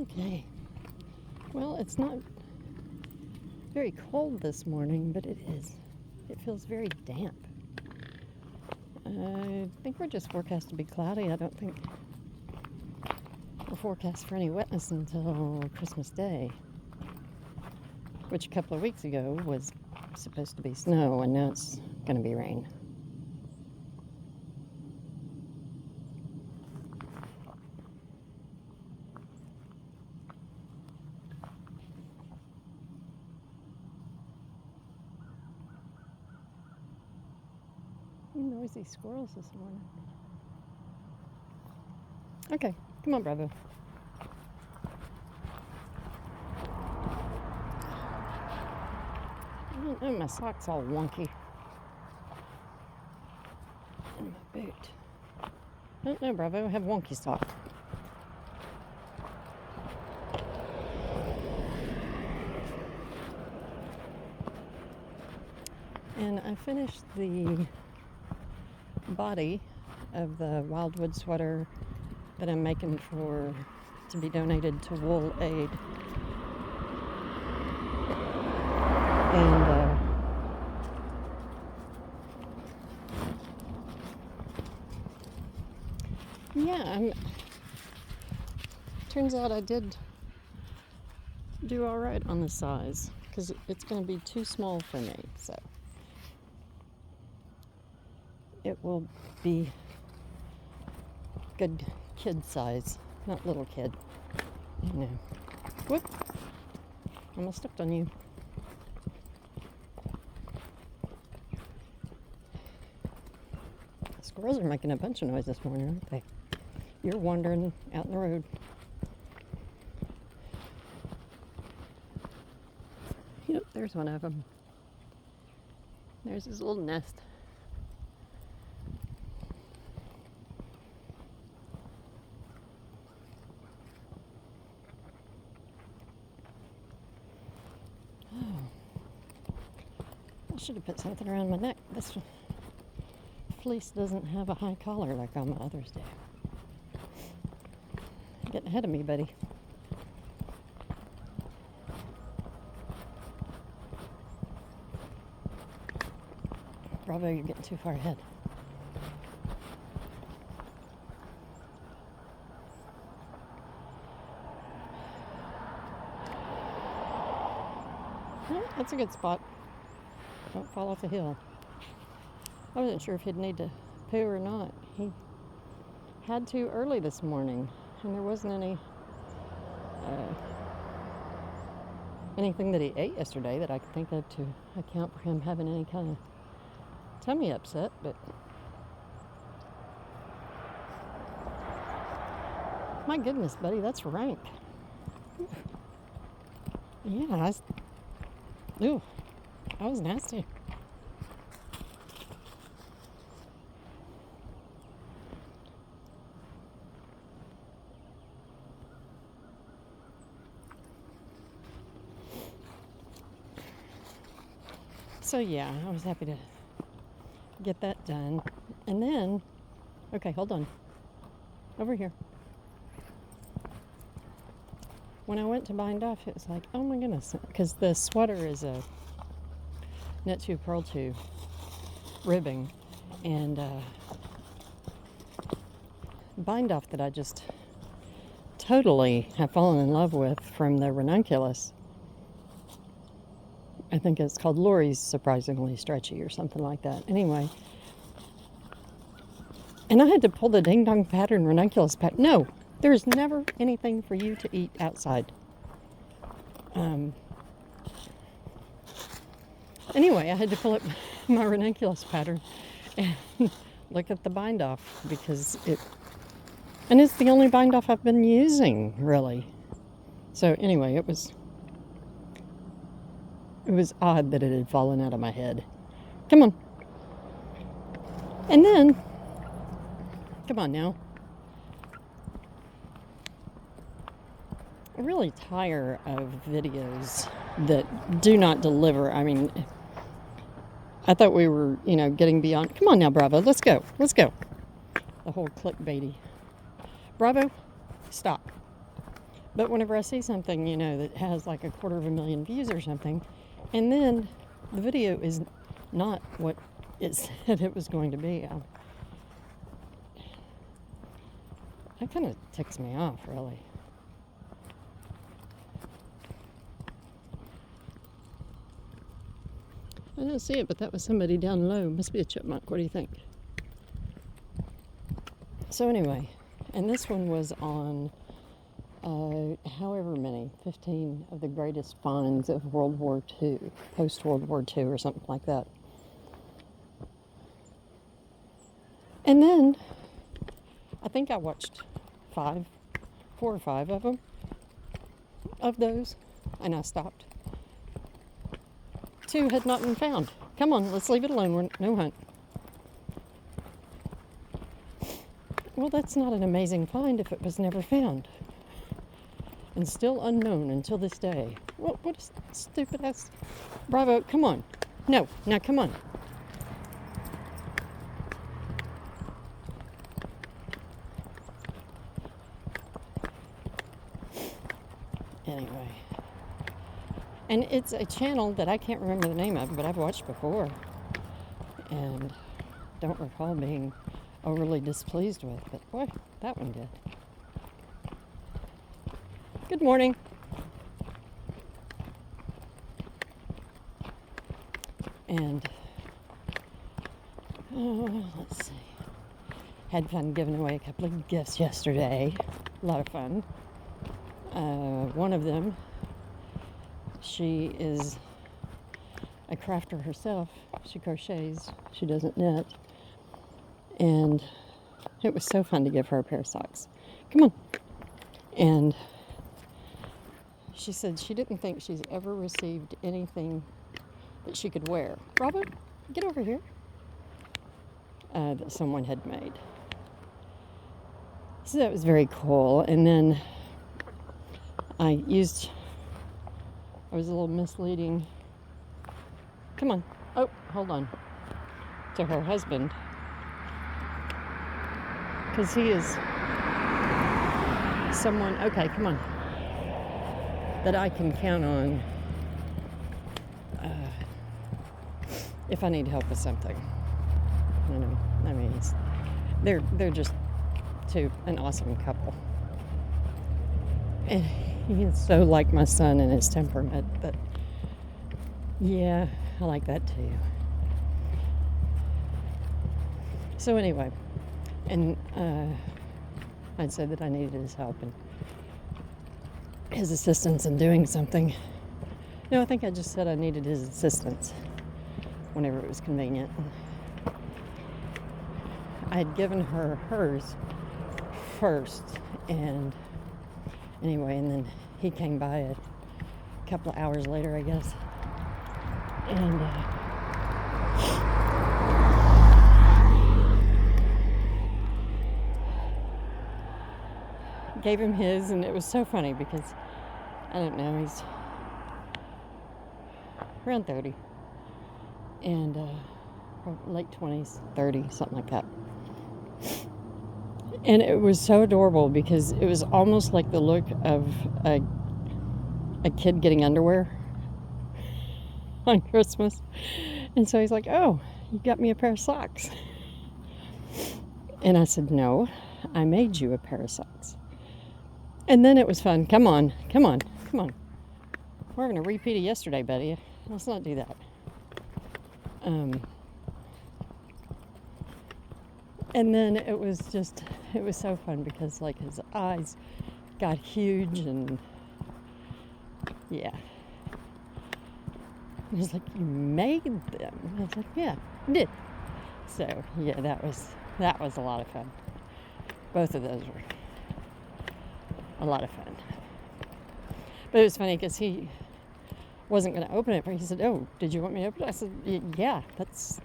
Okay. Well, it's not very cold this morning, but it is. It feels very damp. I think we're just forecast to be cloudy. I don't think we're forecast for any wetness until Christmas Day, which a couple of weeks ago was supposed to be snow, and now it's going to be rain. Noisy squirrels this morning. Okay, come on, Bravo. Oh, my sock's all wonky. And my boot. Oh, no, Bravo, I have wonky sock. And I finished the body of the Wildwood sweater that I'm making to be donated to Wool Aid. And yeah, turns out I did do all right on the size, because it's going to be too small for me, so it will be good kid size, not little kid. You know. Whoop! Almost stepped on you. Squirrels are making a bunch of noise this morning, aren't they? You're wandering out in the road. Yep, there's one of them. There's his little nest. I should have put something around my neck. This fleece doesn't have a high collar like all my others do. Getting ahead of me, buddy. Bravo, you're getting too far ahead. Oh, that's a good spot. Don't fall off the hill. I wasn't sure if he'd need to poo or not. He had to early this morning, and there wasn't anything that he ate yesterday that I could think of to account for him having any kind of tummy upset, but my goodness, buddy, that's rank. Yeah, that was nasty. So yeah, I was happy to get that done. And then, okay, hold on. Over here. When I went to bind off, it was like, oh my goodness, because the sweater is a Knit 2 Purl 2 ribbing, and bind off that I just totally have fallen in love with from the Ranunculus. I think it's called Lori's Surprisingly Stretchy or something like that. Anyway, and I had to pull the Ding Dong Pattern Ranunculus pattern. No, there's never anything for you to eat outside. Anyway, I had to pull up my Ranunculus pattern and look at the bind off, because it's the only bind off I've been using, really. So anyway, it was odd that it had fallen out of my head. Come on. And then, come on now. I really tire of videos that do not deliver. I mean, I thought we were, getting beyond. Come on now, Bravo. Let's go. Let's go. The whole clickbaity. Bravo, stop. But whenever I see something, that has like 250,000 views or something, and then the video is not what it said it was going to be, that kind of ticks me off, really. I don't see it, but that was somebody down low. Must be a chipmunk. What do you think? So anyway, and this one was on however many, 15 of the greatest finds of World War II, post-World War II or something like that. And then I think I watched 4 or 5 of them, of those, and I stopped. 2 had not been found. Come on, let's leave it alone. We're no hunt. Well, that's not an amazing find if it was never found. And still unknown until this day. What a stupid ass. Bravo, come on. No, now come on. Anyway. And it's a channel that I can't remember the name of, but I've watched before. And don't recall being overly displeased with, but boy, that one did. Good morning. And let's see. Had fun giving away a couple of gifts yesterday. A lot of fun. One of them, she is a crafter herself. She crochets. She doesn't knit. And it was so fun to give her a pair of socks. Come on. And she said she didn't think she's ever received anything that she could wear. Bravo, get over here. That someone had made. So that was very cool. And then I was a little misleading. Come on. Oh, hold on. To her husband. Because he is someone, okay, come on, that I can count on if I need help with something. I mean, they're just an awesome couple. And he is so like my son in his temperament, but yeah, I like that too. So anyway, and I'd said that I needed his help and his assistance in doing something. No, I think I just said I needed his assistance whenever it was convenient. I had given her hers first, and anyway, and then he came by a couple of hours later, I guess, and gave him his, and it was so funny because, I don't know, he's around 30, and late 20s, 30, something like that. And it was so adorable because it was almost like the look of a kid getting underwear on Christmas. And so he's like, "Oh, you got me a pair of socks." And I said, "No, I made you a pair of socks." And then it was fun. Come on. We're having a repeat of yesterday, buddy. Let's not do that. And then it was so fun because like his eyes got huge, and yeah. He was like, "You made them?" And I was like, "Yeah, I did." So yeah, that was a lot of fun. Both of those were a lot of fun. But it was funny because he wasn't going to open it, but he said, "Oh, did you want me to open it?" I said, "Yeah, that's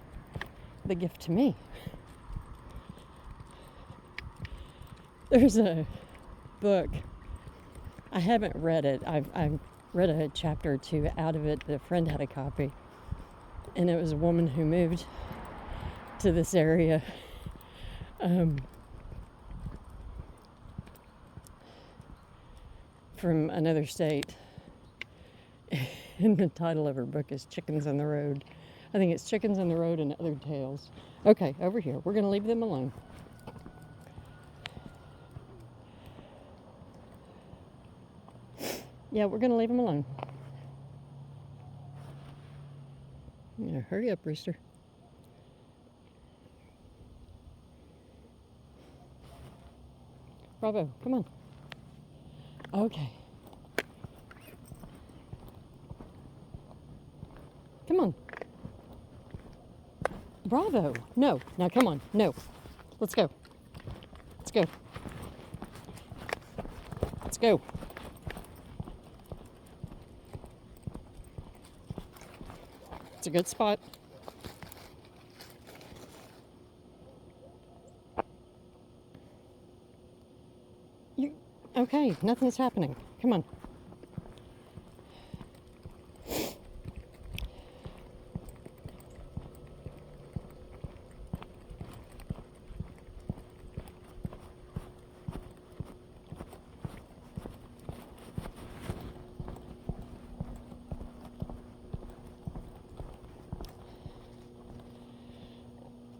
the gift to me." There's a book. I haven't read it. I've read a chapter or two out of it. A friend had a copy. And it was a woman who moved to this area. from another state. And the title of her book is Chickens on the Road. I think it's Chickens on the Road and Other Tales. Okay, over here. We're going to leave them alone. Yeah, we're going to leave them alone. Yeah, hurry up, Rooster. Bravo, come on. Okay. Come on. Bravo. No. Now come on. No. Let's go. Let's go. Let's go. It's a good spot. Okay, nothing's happening. Come on.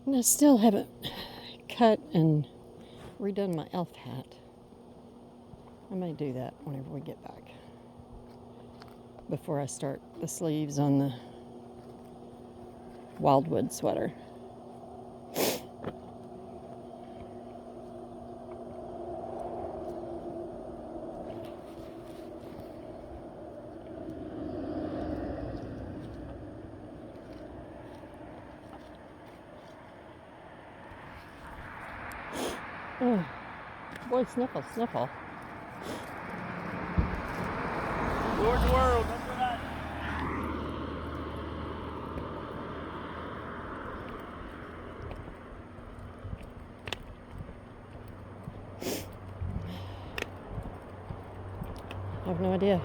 And I still haven't cut and redone my elf hat. I may do that whenever we get back. Before I start the sleeves on the Wildwood sweater. Oh, boy, sniffle, sniffle. George World, remember that? I have no idea.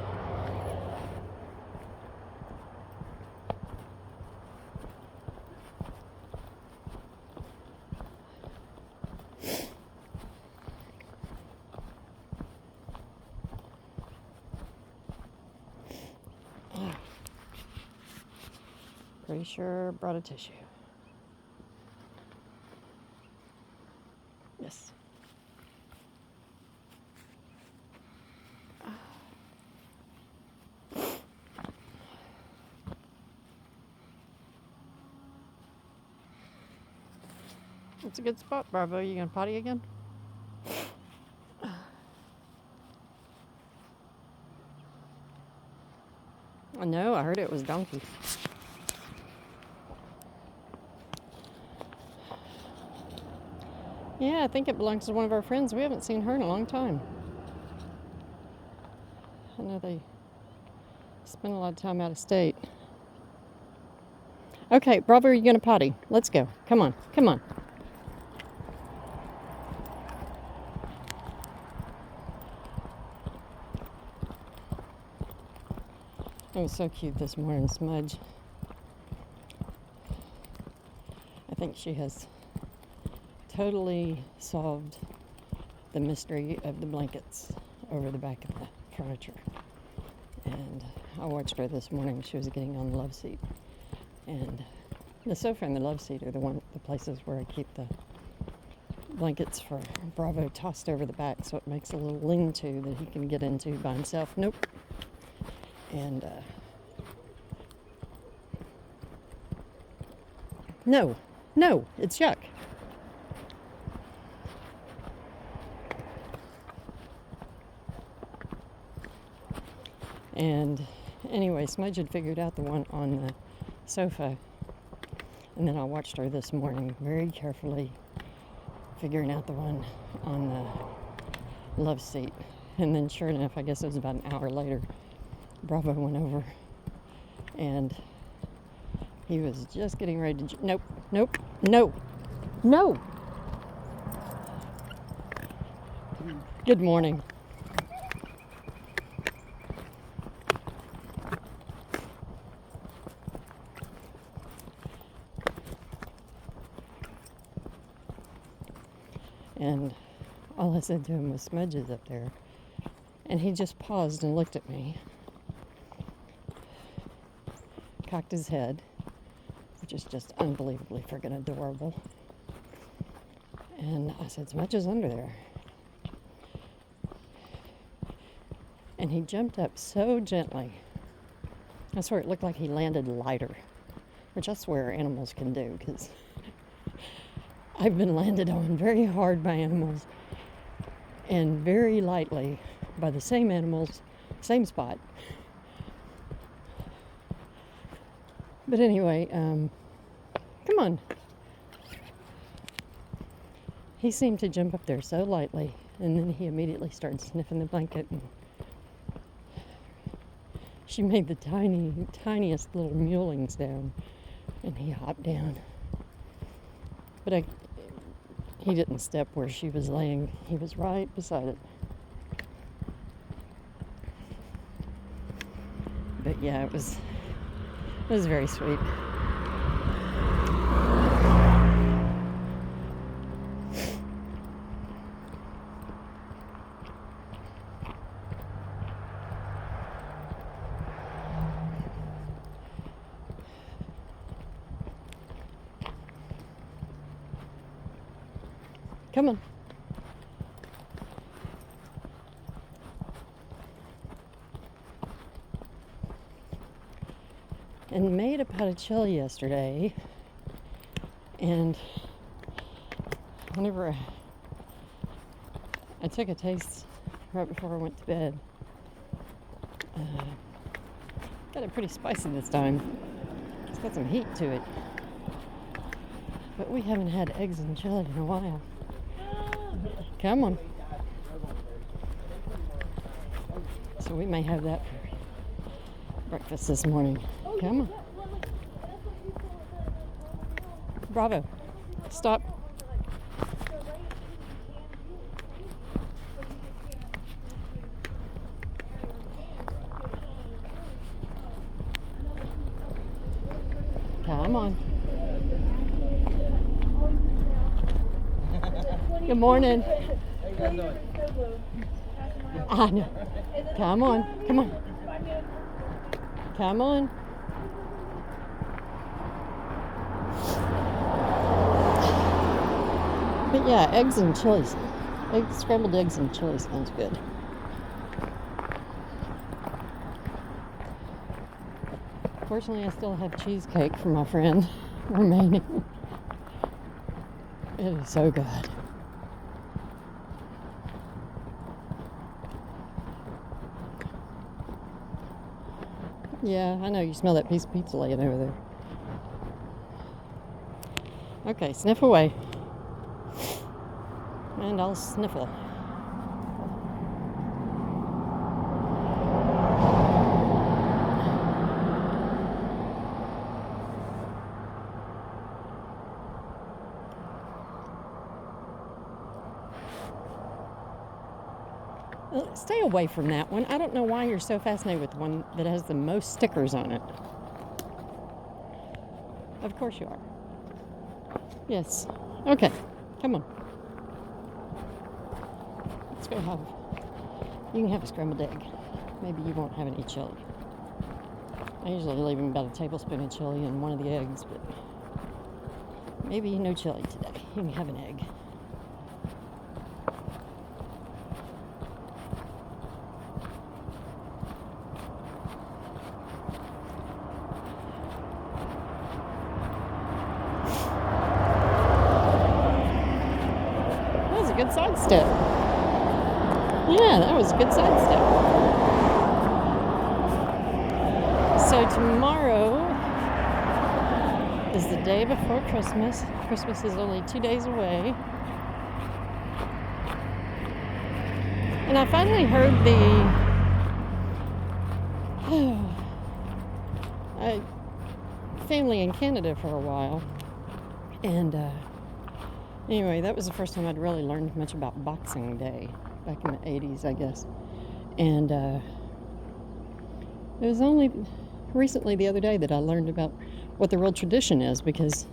Pretty sure brought a tissue. Yes. It's a good spot, Bravo. You gonna potty again? No, I heard it was donkey. Yeah, I think it belongs to one of our friends. We haven't seen her in a long time. I know they spend a lot of time out of state. Okay, Bravo, are you gonna potty? Let's go. Come on, come on. It was so cute this morning, Smudge. I think she has totally solved the mystery of the blankets over the back of the furniture. And I watched her this morning. She was getting on the love seat. And the sofa and the love seat are the places where I keep the blankets for Bravo tossed over the back, so it makes a little lean-to that he can get into by himself. Nope. And no, it's yuck. And anyway, Smudge had figured out the one on the sofa, and then I watched her this morning very carefully figuring out the one on the love seat. And then sure enough, I guess it was about an hour later, Bravo went over and he was just getting ready to no. Good morning. And all I said to him was, Smudge is up there And he just paused and looked at me, cocked his head, which is just unbelievably friggin' adorable. And I said, as much as under there. And he jumped up so gently. I swear it looked like he landed lighter, which I swear animals can do, because I've been landed on very hard by animals and very lightly by the same animals, same spot. But anyway, come on. He seemed to jump up there so lightly, and then he immediately started sniffing the blanket. And she made the tiniest little mewlings down, and he hopped down. But he didn't step where she was laying. He was right beside it. But yeah, it was very sweet. Come on. And made a pot of chili yesterday, and whenever I took a taste right before I went to bed, got it pretty spicy this time. It's got some heat to it. But we haven't had eggs and chili in a while. Come on. So we may have that for breakfast this morning. Come on. Bravo. Stop. Come on. Good morning. I know. Come on. Come on. Come on. But yeah, eggs and chilies. Scrambled eggs and chili sounds good. Fortunately, I still have cheesecake from my friend remaining. It is so good. Yeah, I know you smell that piece of pizza laying over there. Okay, sniff away. And I'll sniffle. Stay away from that one. I don't know why you're so fascinated with the one that has the most stickers on it. Of course you are. Yes. Okay. Come on. Let's go have. You can have a scrambled egg. Maybe you won't have any chili. I usually leave him about a tablespoon of chili in one of the eggs, but maybe no chili today. You can have an egg. Good side step. Yeah, that was a good side step. So tomorrow is the day before Christmas. Christmas is only 2 days away. And I finally heard the family in Canada for a while. And anyway, that was the first time I'd really learned much about Boxing Day, back in the 80s, I guess. And it was only recently, the other day, that I learned about what the real tradition is, because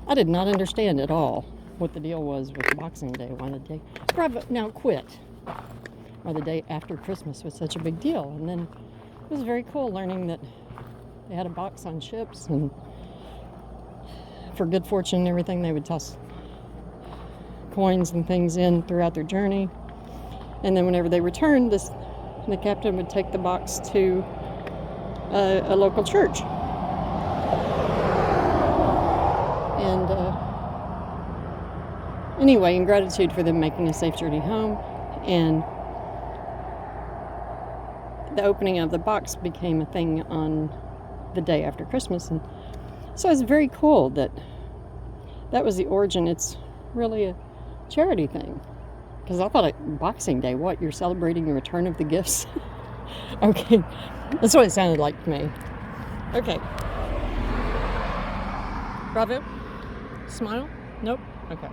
I did not understand at all what the deal was with Boxing Day one day. Bravo, now quit. or the day after Christmas was such a big deal. And then it was very cool learning that they had a box on ships, and for good fortune and everything, they would toss coins and things in throughout their journey. And then whenever they returned, the captain would take the box to a local church. And anyway, in gratitude for them making a safe journey home, and the opening of the box became a thing on the day after Christmas. And so it's very cool that was the origin. It's really a charity thing. Because I thought Boxing Day, what? You're celebrating the return of the gifts? Okay, that's what it sounded like to me. Okay. Bravo? Smile? Nope? Okay.